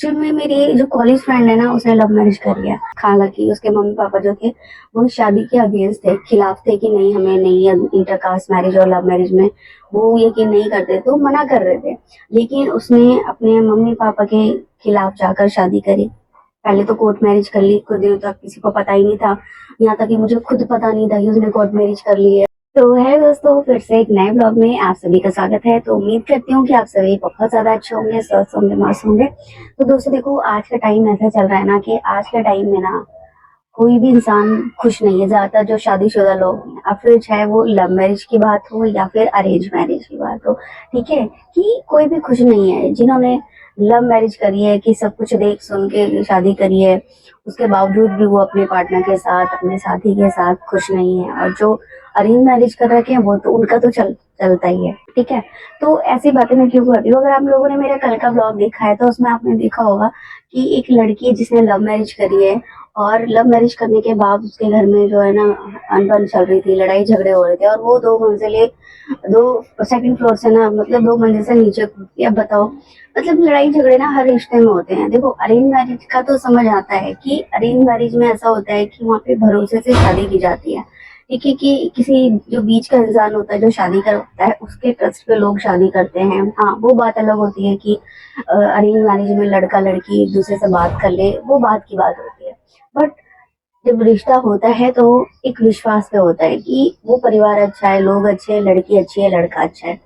Actual में मेरी जो कॉलेज फ्रेंड है ना, उसने लव मैरिज करी है। हालांकि उसके मम्मी पापा जो थे वो शादी के अगेंस्ट थे, खिलाफ थे कि नहीं हमें नहीं है इंटरकास्ट मैरिज और लव मैरिज में वो यकीन नहीं करते, तो मना कर रहे थे। लेकिन उसने अपने मम्मी पापा के खिलाफ जाकर शादी करी। पहले तो कोर्ट मैरिज कर ली, कुछ दिनों तक किसी को पता ही नहीं था, यहाँ तक कि मुझे खुद पता नहीं था कि उसने कोर्ट मैरिज कर ली है। तो है दोस्तों, फिर से एक नए ब्लॉग में आप सभी का स्वागत है। तो उम्मीद करती हूँ कि आप सभी बहुत ज्यादा अच्छे होंगे, स्वस्थ होंगे, मस्त होंगे। तो दोस्तों देखो, आज का टाइम ऐसा चल रहा है ना कि आज के टाइम में ना कोई भी इंसान खुश नहीं है। ज्यादातर जो शादीशुदा लोग हैं, अब फिर चाहे वो लव मैरिज की बात हो या फिर अरेंज मैरिज की बात हो, ठीक है, कि कोई भी खुश नहीं है। जिन्होंने लव मैरिज करी है कि सब कुछ देख सुन के शादी करी है, उसके बावजूद भी वो अपने पार्टनर के साथ, अपने साथी के साथ खुश नहीं है। और जो अरेंज मैरिज कर रखे हैं वो तो उनका तो चलता ही है, ठीक है। तो ऐसी बातें मैं क्यों करती हूँ? अगर आप लोगों ने मेरा कल का ब्लॉग देखा है तो उसमें आपने देखा होगा कि एक लड़की है जिसने लव मैरिज करी है, और लव मैरिज करने के बाद उसके घर में जो है ना अनबन चल रही थी, लड़ाई झगड़े हो रहे थे, और वो दो मंजिले, दो सेकंड फ्लोर से ना, मतलब दो मंजिल से नीचे कूदती है। अब बताओ, मतलब लड़ाई झगड़े ना हर रिश्ते में होते हैं। देखो, अरेंज मैरिज का तो समझ आता है कि अरेंज मैरिज में ऐसा होता है कि वहाँ पे भरोसे से शादी की जाती है, ठीक है, कि किसी जो बीच का इंसान होता है जो शादी करता है उसके ट्रस्ट पे लोग शादी करते हैं। हाँ, वो बात अलग होती है कि अरेंज मैरिज में लड़का लड़की एक दूसरे से बात कर ले, वो बात की बात होती है। बट जब रिश्ता होता है तो एक विश्वास पे होता है कि वो परिवार अच्छा है, लोग अच्छे हैं, लड़की अच्छी है, लड़का अच्छा है,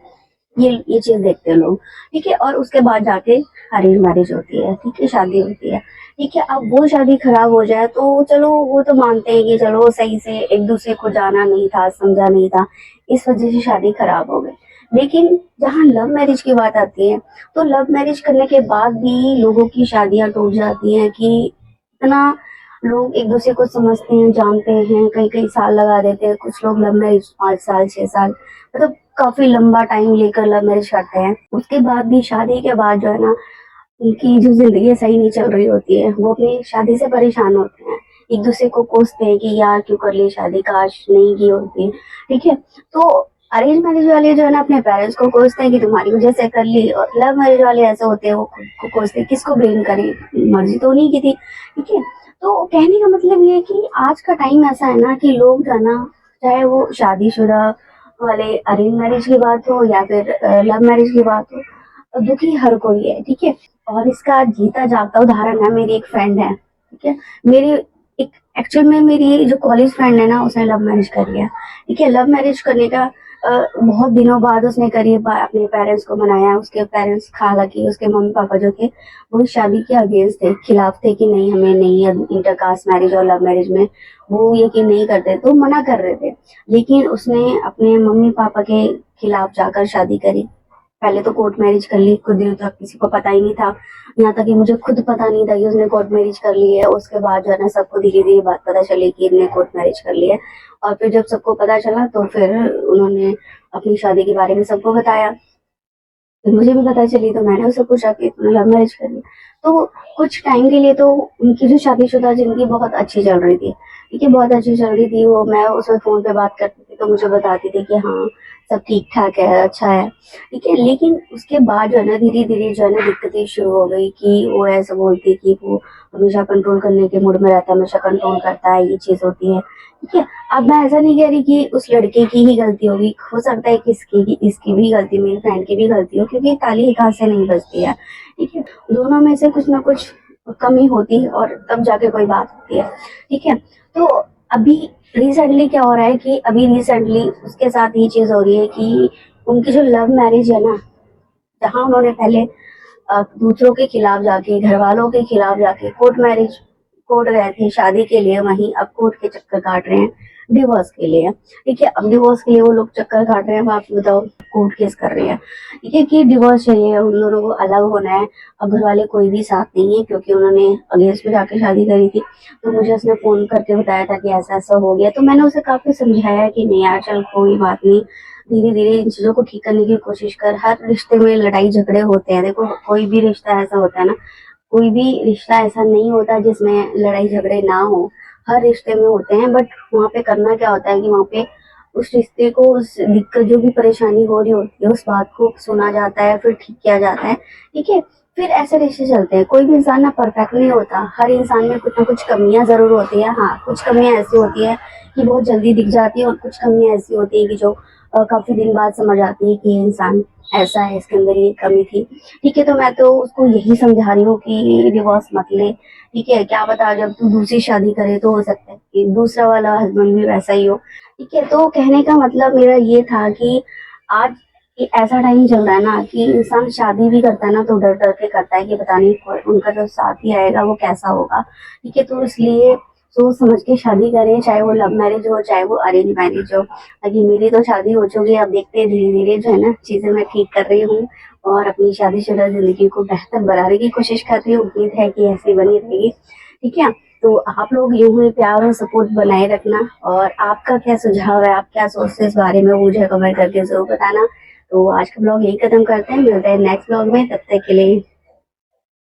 ये चीज देखते हैं लोग, ठीक है। और उसके बाद जाके अरेंज मैरिज होती है, ठीक है, शादी होती है, ठीक है। अब वो शादी खराब हो जाए तो चलो, वो तो मानते हैं कि चलो सही से एक दूसरे को जाना नहीं था, समझा नहीं था, इस वजह से शादी खराब हो गई। लेकिन जहाँ लव मैरिज की बात आती है, तो लव मैरिज करने के बाद भी लोगों की शादियां टूट जाती हैं कि इतना लोग एक दूसरे को समझते हैं, जानते हैं, कई कई साल लगा देते हैं। कुछ लोग लव मैरिज 5 साल 6 साल, मतलब काफी लंबा टाइम लेकर लव मैरिज करते हैं। उसके बाद भी शादी के बाद जो है ना, उनकी जो जिंदगी सही नहीं चल रही होती है, वो अपनी शादी से परेशान होते हैं, एक दूसरे को कोसते हैं कि यार क्यों कर ली शादी, काश नहीं की होती, ठीक है। तो अरेंज मैरिज वाले जो है ना अपने पेरेंट्स को कोसते हैं कि तुम्हारी वजह से कर ली, और लव मैरिज वाले ऐसे होते हैं वो खुद को कोसते हैं, किसको ब्लेम करें, मर्जी तो उन्हीं की थी, ठीक है। तो कहने का मतलब ये है कि आज का टाइम ऐसा है ना कि लोग जो है ना, चाहे वो शादीशुदा वाले अरेंज मैरिज की बात हो या फिर लव मैरिज की बात हो, दुखी हर कोई है, ठीक है। और इसका जीता जागता उदाहरण है, मेरी एक फ्रेंड है, ठीक है। मेरी एक एक्चुअल में मेरी जो कॉलेज फ्रेंड है ना, उसने लव मैरिज करी है, ठीक है। लव मैरिज करने का बहुत दिनों बाद उसने करी है, अपने पेरेंट्स को मनाया। उसके पेरेंट्स, हालांकि उसके मम्मी पापा जो थे वो शादी के अगेंस्ट थे, खिलाफ थे कि नहीं हमें नहीं है इंटरकास्ट मैरिज और लव मैरिज में वो यकीन नहीं करते, तो मना कर रहे थे। लेकिन उसने अपने मम्मी पापा के खिलाफ जाकर शादी करी। पहले तो कोर्ट मैरिज कर ली, कुछ दिनों तक किसी को पता ही नहीं था, यहाँ तक कि मुझे खुद पता नहीं था कि उसने कोर्ट मैरिज कर ली है। उसके बाद जो है ना सबको धीरे धीरे बात पता चली कि इसने कोर्ट मैरिज कर ली है। और फिर जब सबको पता चला तो फिर उन्होंने अपनी शादी के बारे में सबको बताया। फिर मुझे भी पता चली तो मैंने उससे पूछा कि तूने लव मैरिज कर ली। तो कुछ टाइम के लिए तो उनकी जो शादीशुदा जिंदगी बहुत अच्छी चल रही थी, ठीक है, बहुत अच्छी चल रही थी। वो, मैं उसमें फोन पे बात करती थी तो मुझे बताती थी कि हाँ सब ठीक ठाक है, अच्छा है, ठीक है। लेकिन उसके बाद जो है ना धीरे धीरे जो है ना दिक्कतें शुरू हो गई कि वो ऐसा बोलती कि वो हमेशा कंट्रोल करने के मूड में रहता है, हमेशा कंट्रोल करता है, ये चीज होती है, ठीक है। अब मैं ऐसा नहीं कह रही कि उस लड़के की ही गलती होगी, हो सकता है कि इसकी भी गलती, मेरी फ्रेंड की भी गलती हो, क्योंकि ताली एक हाथ से नहीं बजती है, ठीक है। दोनों में से कुछ ना कुछ कमी होती है और तब जाके कोई बात होती है, ठीक है। तो अभी रिसेंटली क्या हो रहा है कि अभी रिसेंटली उसके साथ ये चीज हो रही है कि उनकी जो लव मैरिज है ना, जहाँ उन्होंने पहले दूसरों के खिलाफ जाके, घर वालों के खिलाफ जाके कोर्ट गए थे शादी के लिए, वहीं अब कोर्ट के चक्कर काट रहे हैं डिवोर्स के लिए, ठीक है। अब डिवोर्स के लिए वो लोग चक्कर काट रहे हैं, अब आप बताओ, कोर्ट केस कर रहे हैं, ठीक है, कि डिवोर्स चाहिए, उन दोनों को अलग होना है। अब घर वाले कोई भी साथ नहीं है क्योंकि उन्होंने अगेंस्ट में जाके शादी करी थी। तो मुझे उसने फोन करके बताया था कि ऐसा ऐसा हो गया, तो मैंने उसे काफी समझाया कि नहीं यार, चल कोई बात नहीं, धीरे धीरे इन चीजों को ठीक करने की कोशिश कर। हर रिश्ते में लड़ाई झगड़े होते हैं, देखो कोई भी रिश्ता ऐसा होता है ना, कोई भी रिश्ता ऐसा नहीं होता जिसमें लड़ाई झगड़े ना हो, हर रिश्ते में होते हैं। बट वहाँ पे करना क्या होता है कि वहाँ पे उस रिश्ते को, उस दिक्कत जो भी परेशानी हो रही होती है, उस बात को सुना जाता है, फिर ठीक किया जाता है, ठीक है। फिर ऐसे रिश्ते चलते हैं। कोई भी इंसान ना परफेक्ट नहीं होता, हर इंसान में कुछ ना कुछ कमियां जरूर होती है। हाँ, कुछ कमियां ऐसी होती है कि बहुत जल्दी दिख जाती है, और कुछ कमियां ऐसी होती है कि जो काफी दिन बाद समझ आती है कि ये इंसान ऐसा है, इसके अंदर ये कमी थी। ठीक है, तो मैं तो उसको यही समझा रही हूँ कि डिवोर्स मत ले। ठीक है, क्या पता जब तू दूसरी शादी करे तो हो सकता है कि दूसरा वाला हस्बैंड भी वैसा ही हो। ठीक है, तो कहने का मतलब मेरा ये था कि आज ऐसा टाइम चल रहा है ना कि इंसान शादी भी करता है ना तो डर डर के करता है कि पता नहीं उनका जो साथी आएगा वो कैसा होगा। ठीक है, तो इसलिए सोच समझ के शादी करें, चाहे वो लव मैरिज हो चाहे वो अरेंज मैरिज हो। ताकि मेरी तो शादी हो चुकी है, अब देखते हैं धीरे धीरे जो है ना चीजें मैं ठीक कर रही हूँ, और अपनी शादीशुदा जिंदगी को बेहतर बनाने की कोशिश कर रही हूँ। उम्मीद है कि ऐसी बनी रहेगी। ठीक है, तो आप लोग यूं ही प्यार और सपोर्ट बनाए रखना, और आपका क्या सुझाव है, आप क्या सोचते हैं इस बारे में मुझे कमेंट करके जरूर बताना। तो आज का ब्लॉग यही खत्म करते हैं, मिलते हैं नेक्स्ट ब्लॉग में, तब तक के लिए